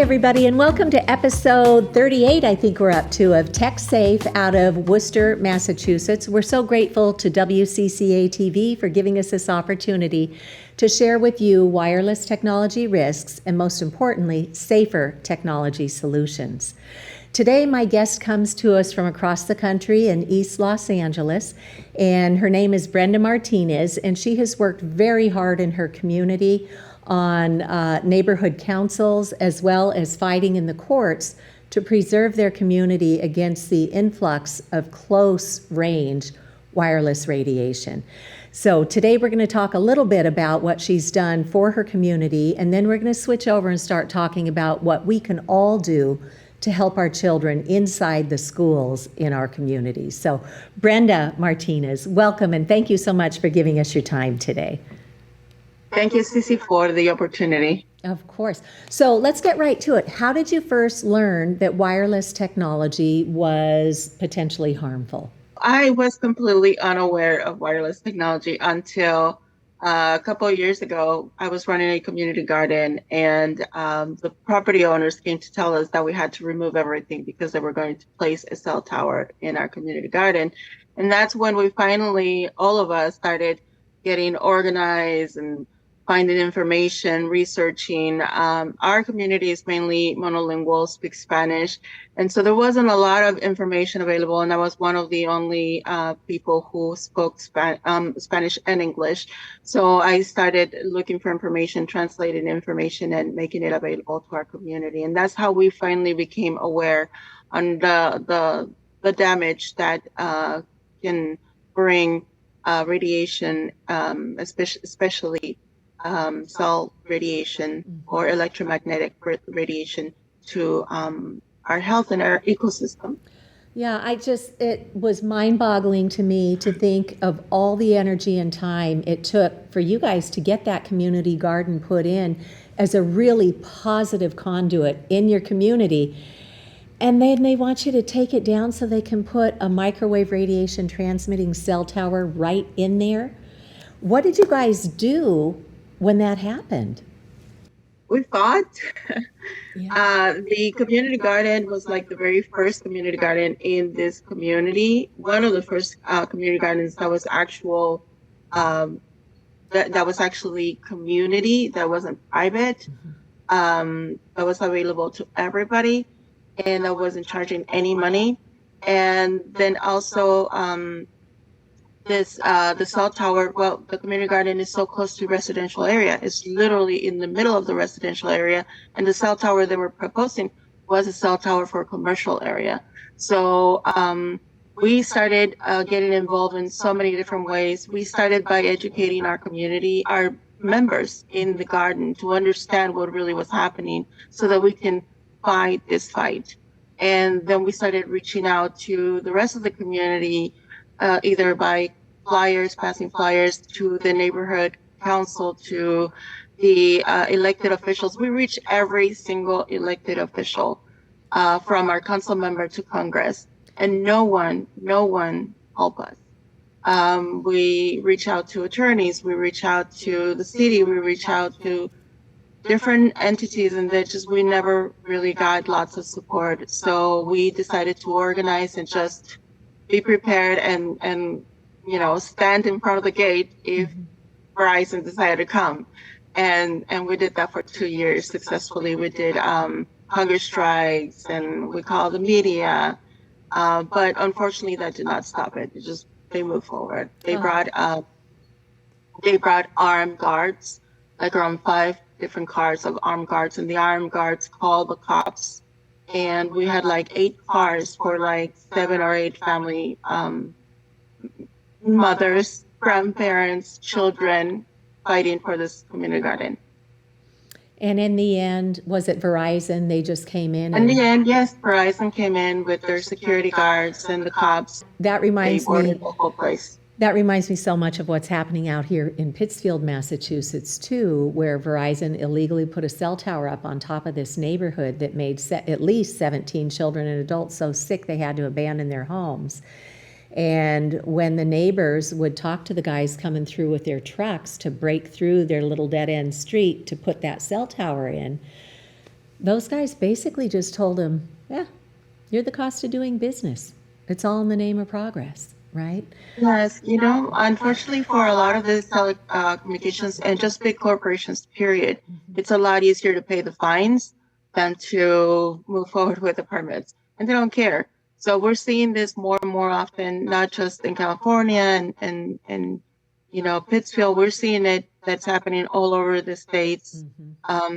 everybody, and welcome to episode 38, I think we're up to, of Tech Safe out of Worcester, Massachusetts. We're so grateful to WCCA TV for giving us this opportunity to share with you wireless technology risks and, most importantly, safer technology solutions. Today, my guest comes to us from across the country in East Los Angeles, and her name is Brenda Martinez, and she has worked very hard in her community on neighborhood councils, as well as fighting in the courts to preserve their community against the influx of close-range wireless radiation. So today we're going to talk a little bit about what she's done for her community, and then we're going to switch over and start talking about what we can all do to help our children inside the schools in our communities. So Brenda Martinez, welcome, and thank you so much for giving us your time today. Thank you, Cece, for the opportunity. Of course. So let's get right to it. How did you first learn that wireless technology was potentially harmful? I was completely unaware of wireless technology until a couple of years ago. I was running a community garden, and the property owners came to tell us that we had to remove everything because they were going to place a cell tower in our community garden. And that's when we finally, all of us, started getting organized and finding information, researching. Our community is mainly monolingual, speak Spanish. And so there wasn't a lot of information available. And I was one of the only people who spoke Spanish and English. So I started looking for information, translating information, and making it available to our community. And that's how we finally became aware on the damage that can bring radiation, especially cell radiation or electromagnetic radiation to our health and our ecosystem. Yeah, it was mind-boggling to me to think of all the energy and time it took for you guys to get that community garden put in as a really positive conduit in your community. And then they want you to take it down so they can put a microwave radiation transmitting cell tower right in there. What did you guys do when that happened? We fought. The community garden was like the very first community garden in this community. One of the first community gardens that was that was actually community, that wasn't private, that was available to everybody, and that wasn't charging any money. And then also the cell tower, well, the community garden is so close to residential area. It's literally in the middle of the residential area. And the cell tower they were proposing was a cell tower for a commercial area. So we started getting involved in so many different ways. We started by educating our community, our members in the garden, to understand what really was happening so that we can fight this fight. And then we started reaching out to the rest of the community, either by passing flyers to the neighborhood council, to the elected officials. We reached every single elected official, from our council member to Congress, and no one helped us. We reach out to attorneys, we reach out to the city, we reach out to different entities, and we never really got lots of support. So we decided to organize and just be prepared and stand in front of the gate if Verizon decided to come. And we did that for 2 years successfully. We did hunger strikes, and we called the media. But unfortunately that did not stop it. They moved forward. They brought armed guards, like around 5 different cars of armed guards, and the armed guards called the cops. And we had like 8 cars for like 7 or 8 family, mothers, grandparents, children, fighting for this community garden. And in the end, was it Verizon? They just came in? In the end, yes, Verizon came in with their security guards and the cops. That reminds me. The whole place. That reminds me so much of what's happening out here in Pittsfield, Massachusetts, too, where Verizon illegally put a cell tower up on top of this neighborhood that made at least 17 children and adults so sick they had to abandon their homes. And when the neighbors would talk to the guys coming through with their trucks to break through their little dead-end street to put that cell tower in, those guys basically just told him, yeah, you're the cost of doing business. It's all in the name of progress, right? Yes, unfortunately for a lot of the telecommunications and just big corporations, period, it's a lot easier to pay the fines than to move forward with the permits. And they don't care. So we're seeing this more and more often, not just in California and Pittsfield. We're seeing it that's happening all over the states.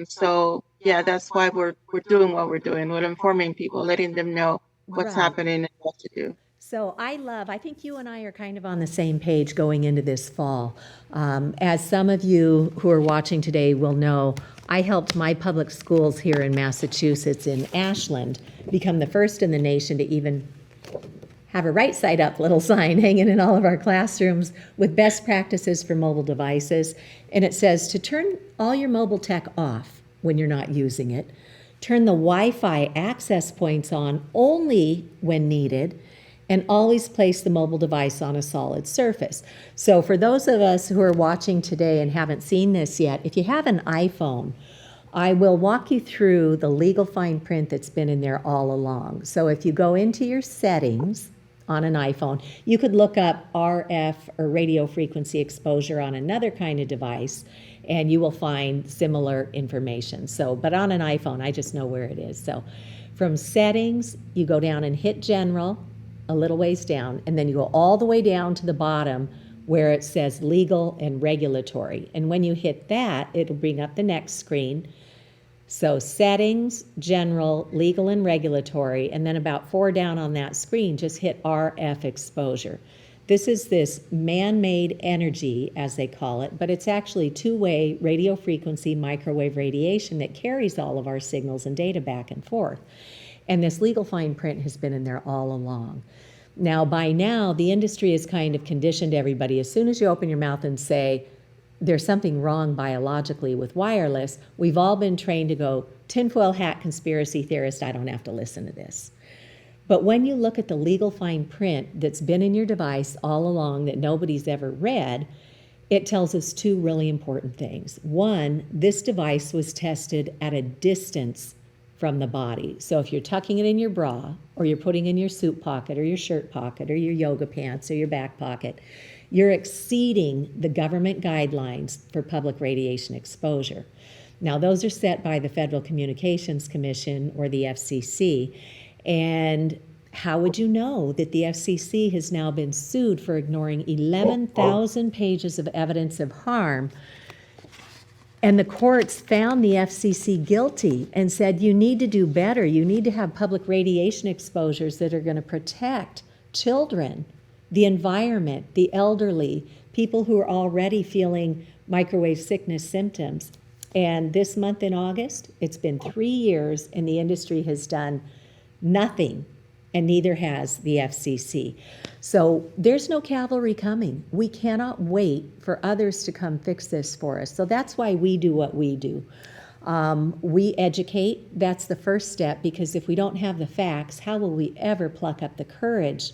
So yeah, that's why we're doing what we're doing. We're informing people, letting them know what's Right. happening and what to do. So I think you and I are kind of on the same page going into this fall. As some of you who are watching today will know, I helped my public schools here in Massachusetts in Ashland become the first in the nation to even have a right side up little sign hanging in all of our classrooms with best practices for mobile devices. And it says to turn all your mobile tech off when you're not using it, turn the Wi-Fi access points on only when needed, and always place the mobile device on a solid surface. So for those of us who are watching today and haven't seen this yet, if you have an iPhone, I will walk you through the legal fine print that's been in there all along. So if you go into your settings on an iPhone, you could look up RF or radio frequency exposure on another kind of device, and you will find similar information. So, but on an iPhone, I just know where it is. So from settings, you go down and hit general, a little ways down, and then you go all the way down to the bottom where it says legal and regulatory. And when you hit that, it'll bring up the next screen. So settings, general, legal and regulatory, and then about 4 down on that screen, just hit RF exposure. This is this man-made energy, as they call it, but it's actually two-way radio frequency microwave radiation that carries all of our signals and data back and forth. And this legal fine print has been in there all along. Now, by now, the industry has kind of conditioned everybody. As soon as you open your mouth and say, there's something wrong biologically with wireless, we've all been trained to go, tinfoil hat conspiracy theorist, I don't have to listen to this. But when you look at the legal fine print that's been in your device all along that nobody's ever read, it tells us 2 really important things. One, this device was tested at a distance from the body. So if you're tucking it in your bra, or you're putting in your suit pocket, or your shirt pocket, or your yoga pants, or your back pocket, you're exceeding the government guidelines for public radiation exposure. Now, those are set by the Federal Communications Commission, or the FCC. And how would you know that the FCC has now been sued for ignoring 11,000 pages of evidence of harm? And the courts found the FCC guilty and said, you need to do better. You need to have public radiation exposures that are going to protect children, the environment, the elderly, people who are already feeling microwave sickness symptoms. And this month in August, it's been 3 years and the industry has done nothing, and neither has the FCC. So there's no cavalry coming. We cannot wait for others to come fix this for us. So that's why we do what we do. We educate. That's the first step, because if we don't have the facts, how will we ever pluck up the courage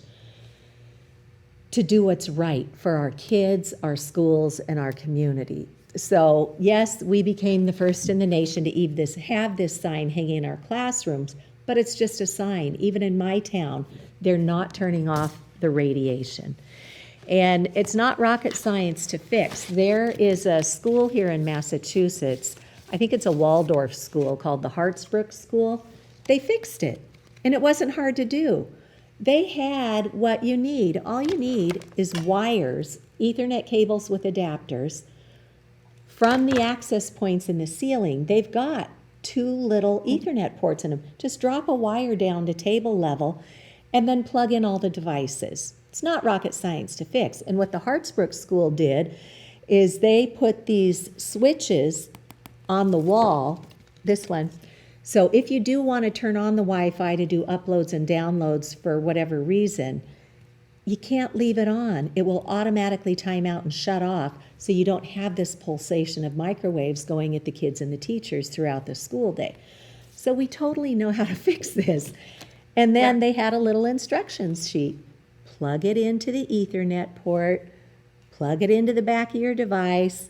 to do what's right for our kids, our schools, and our community? So yes, we became the first in the nation to have this sign hanging in our classrooms, but it's just a sign. Even in my town, they're not turning off the radiation. And it's not rocket science to fix. There is a school here in Massachusetts, I think it's a Waldorf school called the Hartsbrook School. They fixed it, and it wasn't hard to do. They had what you need. All you need is wires, Ethernet cables with adapters. From the access points in the ceiling, they've got 2 little Ethernet ports in them. Just drop a wire down to table level and then plug in all the devices. It's not rocket science to fix. And what the Hartsbrook School did is they put these switches on the wall, this one. So if you do want to turn on the Wi-Fi to do uploads and downloads for whatever reason, you can't leave it on. It will automatically time out and shut off, so you don't have this pulsation of microwaves going at the kids and the teachers throughout the school day. So we totally know how to fix this. And then they had a little instructions sheet. Plug it into the Ethernet port, plug it into the back of your device,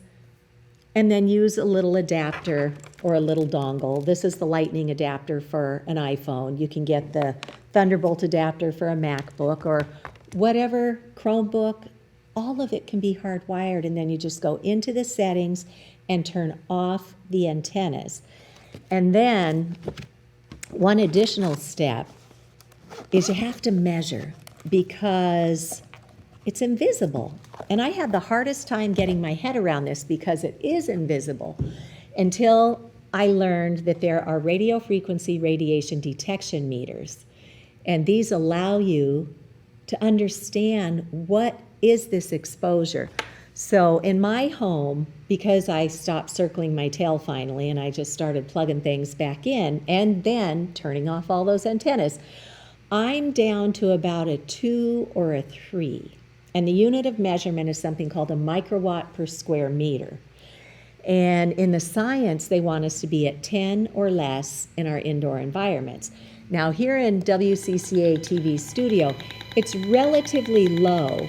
and then use a little adapter or a little dongle. This is the lightning adapter for an iPhone. You can get the Thunderbolt adapter for a MacBook or whatever, Chromebook. All of it can be hardwired, and then you just go into the settings and turn off the antennas. And then one additional step is you have to measure, because it's invisible. And I had the hardest time getting my head around this because it is invisible until I learned that there are radio frequency radiation detection meters. And these allow you to understand what is this exposure. So in my home, because I stopped circling my tail finally and I just started plugging things back in and then turning off all those antennas, I'm down to about a 2 or a 3. And the unit of measurement is something called a microwatt per square meter. And in the science, they want us to be at 10 or less in our indoor environments. Now, here in WCCA TV studio, it's relatively low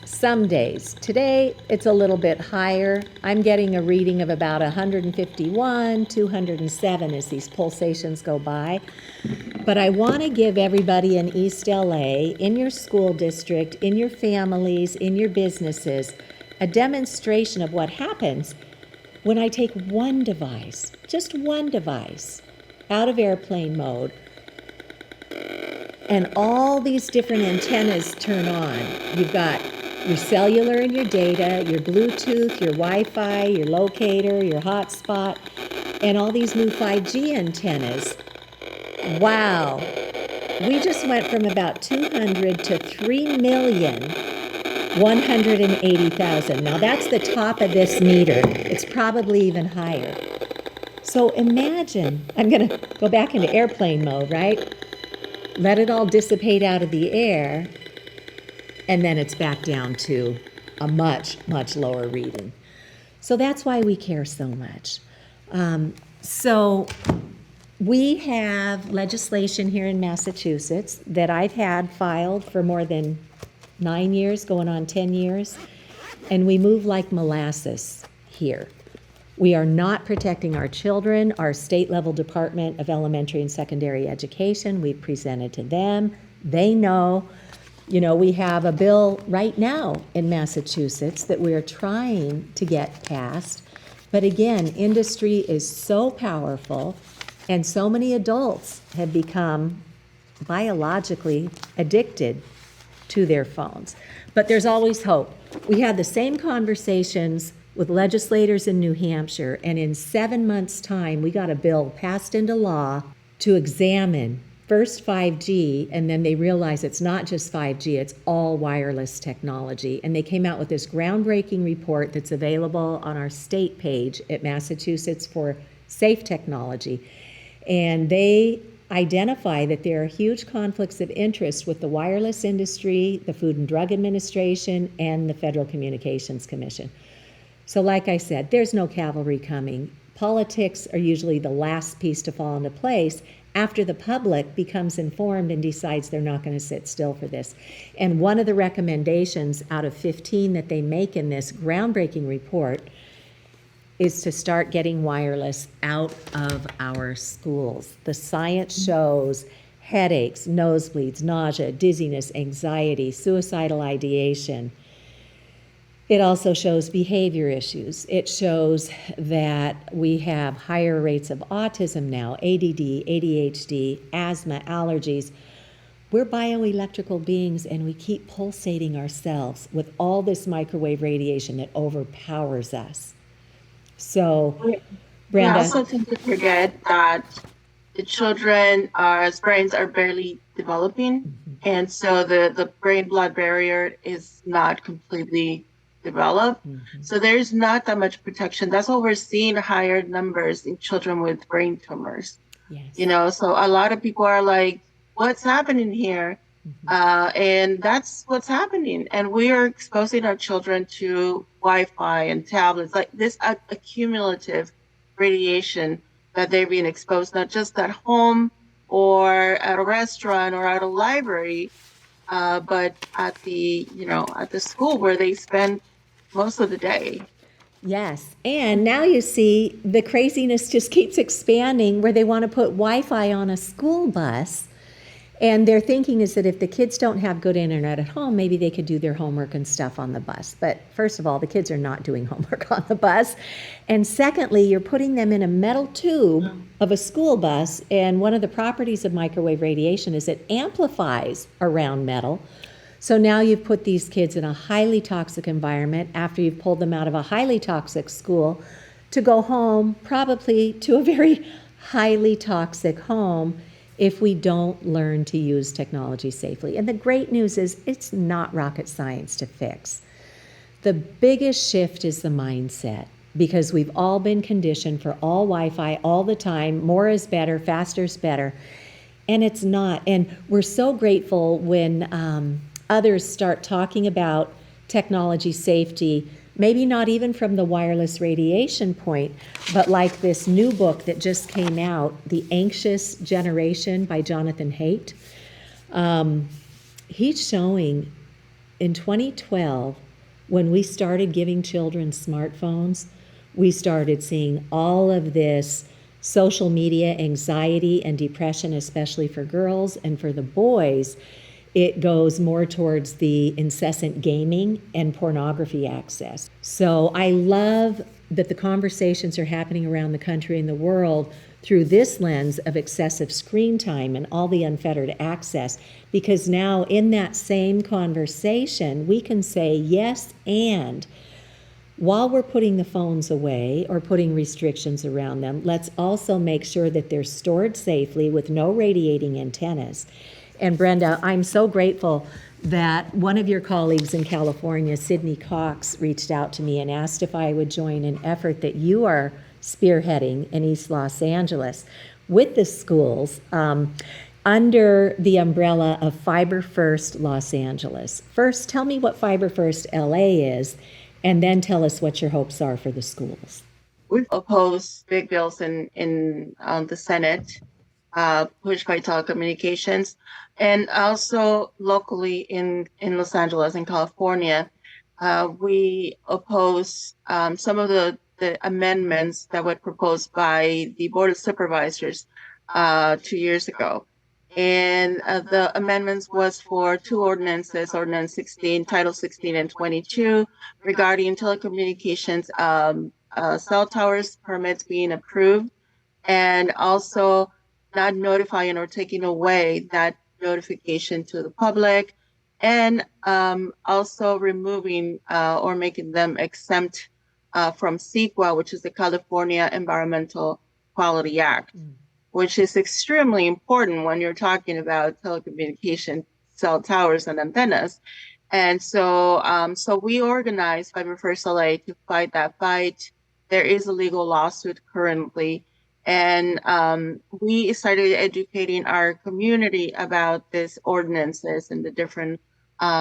some days. Today, it's a little bit higher. I'm getting a reading of about 151, 207 as these pulsations go by. But I want to give everybody in East LA, in your school district, in your families, in your businesses, a demonstration of what happens when I take one device, just one device, out of airplane mode, and all these different antennas turn on. You've got your cellular and your data, your Bluetooth, your Wi-Fi, your locator, your hotspot, and all these new 5G antennas. Wow. We just went from about 200 to 3,180,000. Now that's the top of this meter. It's probably even higher. So imagine, I'm going to go back into airplane mode, right? Let it all dissipate out of the air, and then it's back down to a much, much lower reading. So that's why we care so much. So we have legislation here in Massachusetts that I've had filed for more than 9 years, going on 10 years, and we move like molasses here. We are not protecting our children. Our state-level Department of Elementary and Secondary Education, we presented to them. They know. You know, we have a bill right now in Massachusetts that we are trying to get passed. But again, industry is so powerful, and so many adults have become biologically addicted to their phones. But there's always hope. We had the same conversations with legislators in New Hampshire, and in 7 months' time, we got a bill passed into law to examine first 5G, and then they realized it's not just 5G, it's all wireless technology. And they came out with this groundbreaking report that's available on our state page at Massachusetts for Safe Technology. And they identify that there are huge conflicts of interest with the wireless industry, the Food and Drug Administration, and the Federal Communications Commission. So like I said, there's no cavalry coming. Politics are usually the last piece to fall into place after the public becomes informed and decides they're not going to sit still for this. And one of the recommendations out of 15 that they make in this groundbreaking report is to start getting wireless out of our schools. The science shows headaches, nosebleeds, nausea, dizziness, anxiety, suicidal ideation. It also shows behavior issues. It shows that we have higher rates of autism now, ADD, ADHD, asthma, allergies. We're bioelectrical beings, and we keep pulsating ourselves with all this microwave radiation that overpowers us. So, Brenda. I also tend to forget that the children's brains are barely developing, and so the brain-blood barrier is not completely developed. So there's not that much protection. That's why we're seeing higher numbers in children with brain tumors. Yes. You know, so a lot of people are like, what's happening here? And that's what's happening. And we are exposing our children to Wi-Fi and tablets, like this accumulative radiation that they're being exposed, not just at home or at a restaurant or at a library, but at the school where they spend most of the day. Yes. And now you see the craziness just keeps expanding where they want to put Wi-Fi on a school bus. And their thinking is that if the kids don't have good internet at home, maybe they could do their homework and stuff on the bus. But first of all, the kids are not doing homework on the bus. And secondly, you're putting them in a metal tube of a school bus. And one of the properties of microwave radiation is it amplifies around metal. So now you've put these kids in a highly toxic environment after you've pulled them out of a highly toxic school to go home, probably to a very highly toxic home if we don't learn to use technology safely. And the great news is it's not rocket science to fix. The biggest shift is the mindset, because we've all been conditioned for all Wi-Fi all the time, more is better, faster is better, and it's not. And we're so grateful when others start talking about technology safety, maybe not even from the wireless radiation point, but like this new book that just came out, The Anxious Generation by Jonathan Haidt. He's showing in 2012, when we started giving children smartphones, we started seeing all of this social media anxiety and depression, especially for girls, and for the boys, it goes more towards the incessant gaming and pornography access. So I love that the conversations are happening around the country and the world through this lens of excessive screen time and all the unfettered access, because now in that same conversation, we can say yes, and while we're putting the phones away or putting restrictions around them, let's also make sure that they're stored safely with no radiating antennas. And Brenda, I'm so grateful that one of your colleagues in California, Sydney Cox, reached out to me and asked if I would join an effort that you are spearheading in East Los Angeles with the schools under the umbrella of Fiber First Los Angeles. First, tell me what Fiber First LA is, and then tell us what your hopes are for the schools. We've opposed big bills in the Senate, pushed by telecommunications, and also locally in Los Angeles and California. We oppose some of the amendments that were proposed by the Board of Supervisors 2 years ago. And the amendments was for two ordinances, Ordinance 16, Title 16 and 22, regarding telecommunications cell towers permits being approved, and also not notifying or taking away that notification to the public, and also removing or making them exempt from CEQA, which is the California Environmental Quality Act, which is extremely important when you're talking about telecommunication cell towers and antennas. And so, so we organized Fiber First LA to fight that fight. There is a legal lawsuit currently, and we started educating our community about these ordinances and the different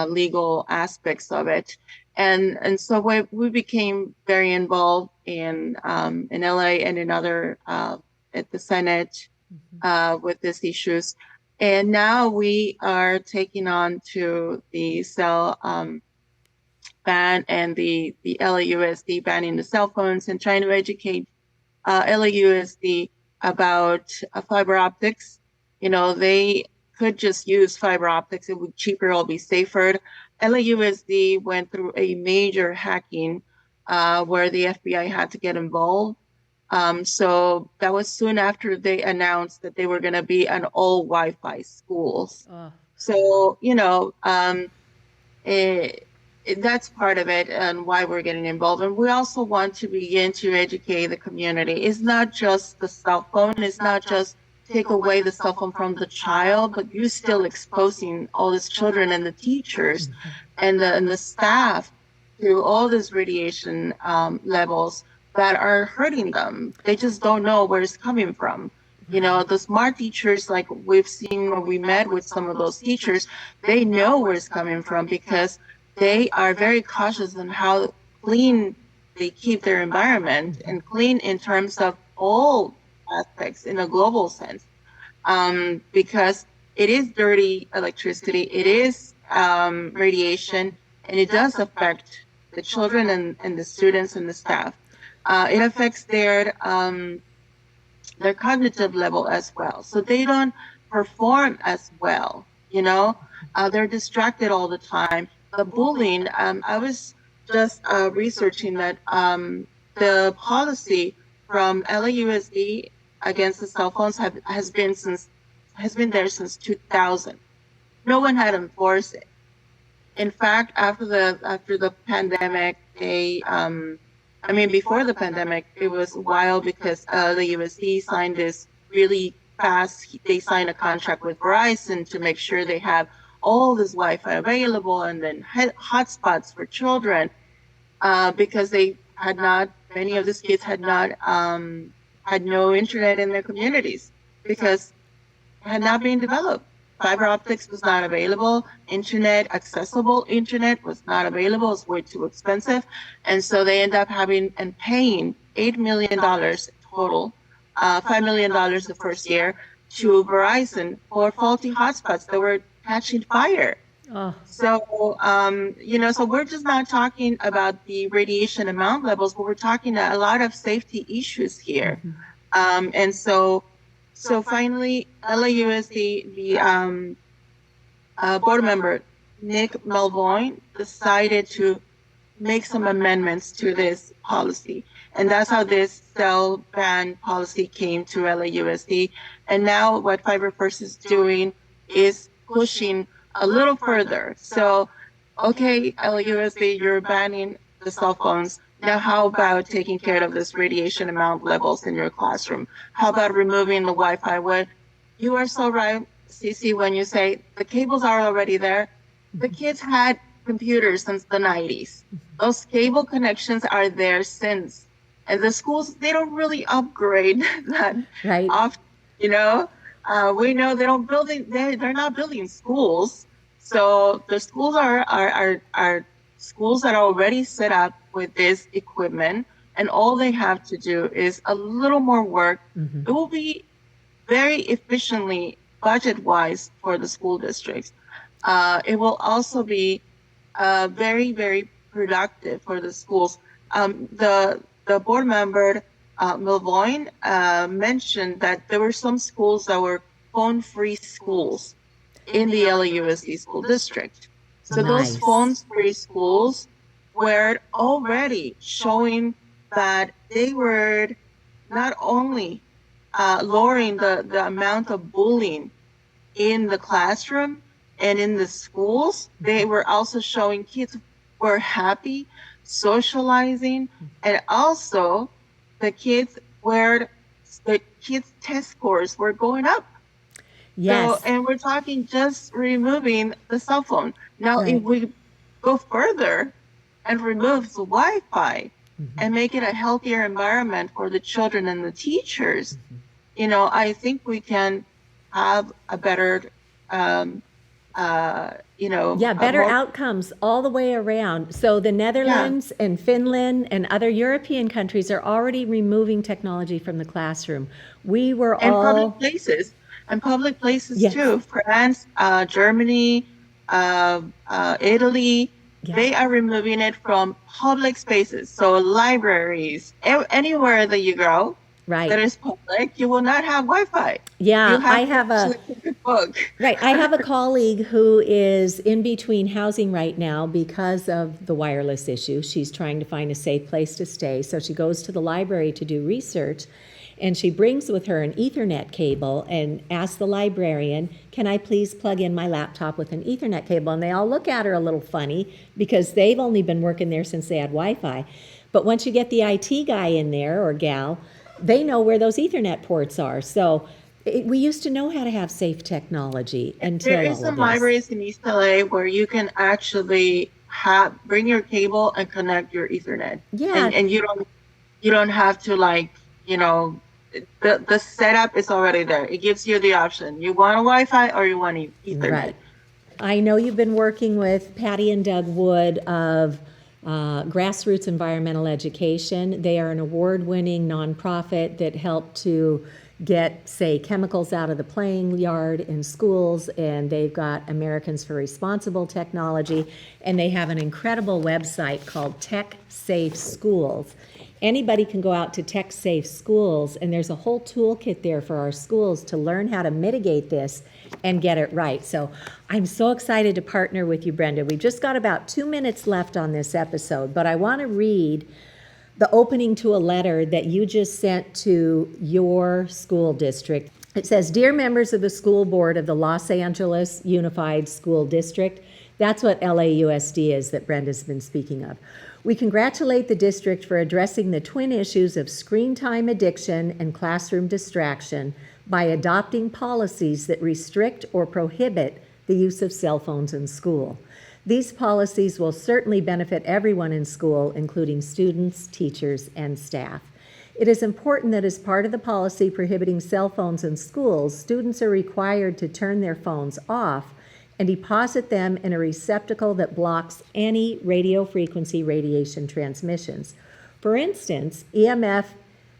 legal aspects of it. And so we became very involved in LA and in other at the Senate with these issues. And now we are taking on to the cell ban and the LAUSD banning the cell phones, and trying to educate LAUSD about fiber optics. You know, they could just use fiber optics. It would be cheaper, it'll be safer. LAUSD went through a major hacking where the FBI had to get involved. So that was soon after they announced that they were going to be an all Wi-Fi schools. So, you know, that's part of it and why we're getting involved. And we also want to begin to educate the community. It's not just the cell phone. It's not just take away the cell phone from the child, but you're still exposing all these children and the teachers and the staff to all these radiation levels that are hurting them. They just don't know where it's coming from. You know, the smart teachers, like we've seen when we met with some of those teachers, they know where it's coming from because they are very cautious on how clean they keep their environment, and clean in terms of all aspects in a global sense, because it is dirty electricity, it is radiation, and it does affect the children and the students and the staff. It affects their cognitive level as well. So they don't perform as well, you know. They're distracted all the time. The bullying, I was just researching that the policy from LAUSD against the cell phones has been there since 2000. No one had enforced it. In fact, after the pandemic, before the pandemic, it was wild because the USD signed this really fast. They signed a contract with Verizon to make sure they have all this Wi-Fi available, and then hotspots for children, because many of these kids had no internet in their communities because it had not been developed. Fiber optics was not available. Accessible internet was not available. It's way too expensive. And so they end up paying $8 million total, $5 million the first year to Verizon for faulty hotspots that were catching fire. Oh. So, so we're just not talking about the radiation amount levels, but we're talking a lot of safety issues here. Mm-hmm. And so finally, LAUSD, the board member, Nick Melvoin, decided to make some amendments to this policy. And that's how this cell ban policy came to LAUSD. And now what Fiber First is doing is pushing a little further. So, okay, LAUSD, you're banning the cell phones. Now, how about taking care of this radiation amount levels in your classroom? How about removing the Wi-Fi? Well, you are so right, Cece, when you say the cables are already there. The kids had computers since the 90s. Those cable connections are there since. And the schools, they don't really upgrade that often, you know? We know they're not building schools. So the schools are schools that are already set up with this equipment, and all they have to do is a little more work. Mm-hmm. It will be very efficiently budget-wise for the school districts. It will also be very, very productive for the schools. The board member, Milvoin, mentioned that there were some schools that were phone-free schools in the LAUSD school district. So those phone-free schools were already showing that they were not only lowering the amount of bullying in the classroom and in the schools, they were also showing kids were happy, socializing, and also the kids' test scores were going up. Yes. So, and we're talking just removing the cell phone. Now, if we go further and remove the Wi-Fi and make it a healthier environment for the children and the teachers, I think we can have a better, better outcomes all the way around. So the Netherlands and Finland and other European countries are already removing technology from the classroom. Public places. And public places too. France, Germany, Italy, they are removing it from public spaces. So libraries, anywhere that you go that is public, you will not have Wi-Fi. Yeah, I have a book. Right. I have a colleague who is in between housing right now because of the wireless issue. She's trying to find a safe place to stay. So she goes to the library to do research. And she brings with her an Ethernet cable and asks the librarian, can I please plug in my laptop with an Ethernet cable? And they all look at her a little funny because they've only been working there since they had Wi-Fi. But once you get the IT guy in there or gal, they know where those Ethernet ports are. So we used to know how to have safe technology until there is some libraries in East LA where you can actually bring your cable and connect your Ethernet. Yeah. And you don't have to the setup is already there. It gives you the option. You want a Wi-Fi or you want Ethernet. Right. I know you've been working with Patty and Doug Wood of Grassroots Environmental Education. They are an award-winning nonprofit that helped to get, say, chemicals out of the playing yard in schools, and they've got Americans for Responsible Technology, and they have an incredible website called Tech Safe Schools. Anybody can go out to Tech Safe Schools, and there's a whole toolkit there for our schools to learn how to mitigate this and get it right. So I'm so excited to partner with you, Brenda. We've just got about 2 minutes left on this episode, but I want to read the opening to a letter that you just sent to your school district. It says, "Dear members of the school board of the Los Angeles Unified School District," that's what LAUSD is that Brenda's been speaking of. "We congratulate the district for addressing the twin issues of screen time addiction and classroom distraction by adopting policies that restrict or prohibit the use of cell phones in school. These policies will certainly benefit everyone in school, including students, teachers, and staff. It is important that as part of the policy prohibiting cell phones in schools, students are required to turn their phones off and deposit them in a receptacle that blocks any radio frequency radiation transmissions. For instance, EMF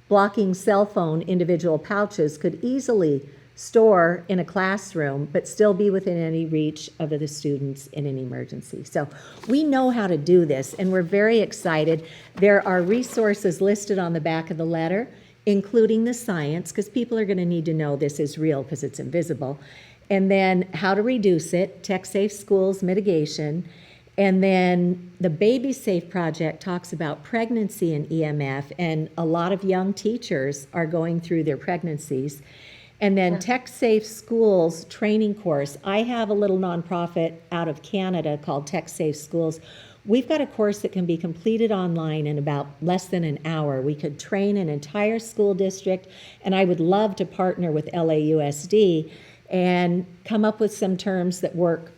blocking cell phone individual pouches could easily store in a classroom, but still be within any reach of the students in an emergency." So we know how to do this, and we're very excited. There are resources listed on the back of the letter, including the science, because people are going to need to know this is real because it's invisible, and then how to reduce it, Tech Safe Schools mitigation, and then the Baby Safe Project talks about pregnancy and EMF, and a lot of young teachers are going through their pregnancies. And then Tech Safe Schools training course. I have a little nonprofit out of Canada called Tech Safe Schools. We've got a course that can be completed online in about less than an hour. We could train an entire school district, and I would love to partner with LAUSD and come up with some terms that work,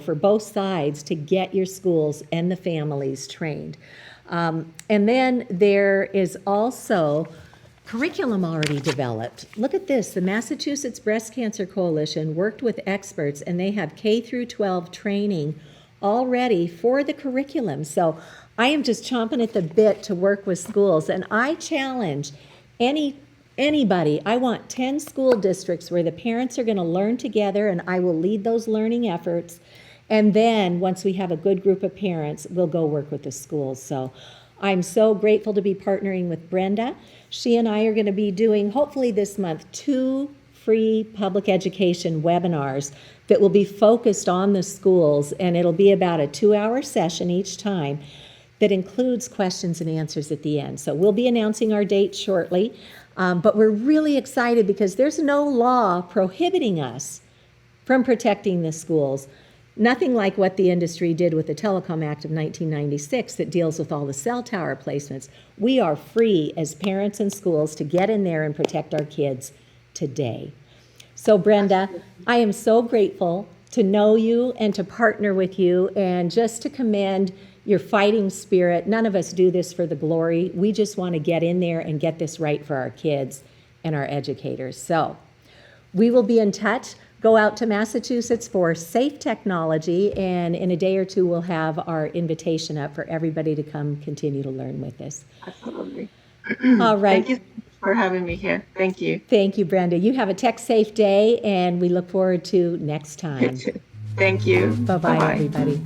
for both sides to get your schools and the families trained. And then there is also curriculum already developed. Look at this. The Massachusetts Breast Cancer Coalition worked with experts, and they have K through 12 training already for the curriculum. So I am just chomping at the bit to work with schools, and I challenge anybody. I want 10 school districts where the parents are going to learn together, and I will lead those learning efforts. And then once we have a good group of parents, we'll go work with the schools. So I'm so grateful to be partnering with Brenda. She and I are going to be doing, hopefully this month, 2 free public education webinars that will be focused on the schools, and it'll be about a 2-hour session each time that includes questions and answers at the end. So we'll be announcing our date shortly, but we're really excited because there's no law prohibiting us from protecting the schools. Nothing like what the industry did with the Telecom Act of 1996 that deals with all the cell tower placements. We are free as parents and schools to get in there and protect our kids today. So Brenda, I am so grateful to know you and to partner with you, and just to commend your fighting spirit. None of us do this for the glory. We just want to get in there and get this right for our kids and our educators. So we will be in touch. Go out to Massachusetts for Safe Technology, and in a day or two we'll have our invitation up for everybody to come continue to learn with us. Absolutely. All right. Thank you for having me here. Thank you. Thank you, Brenda. You have a tech safe day, and we look forward to next time. Thank you. Bye-bye, everybody.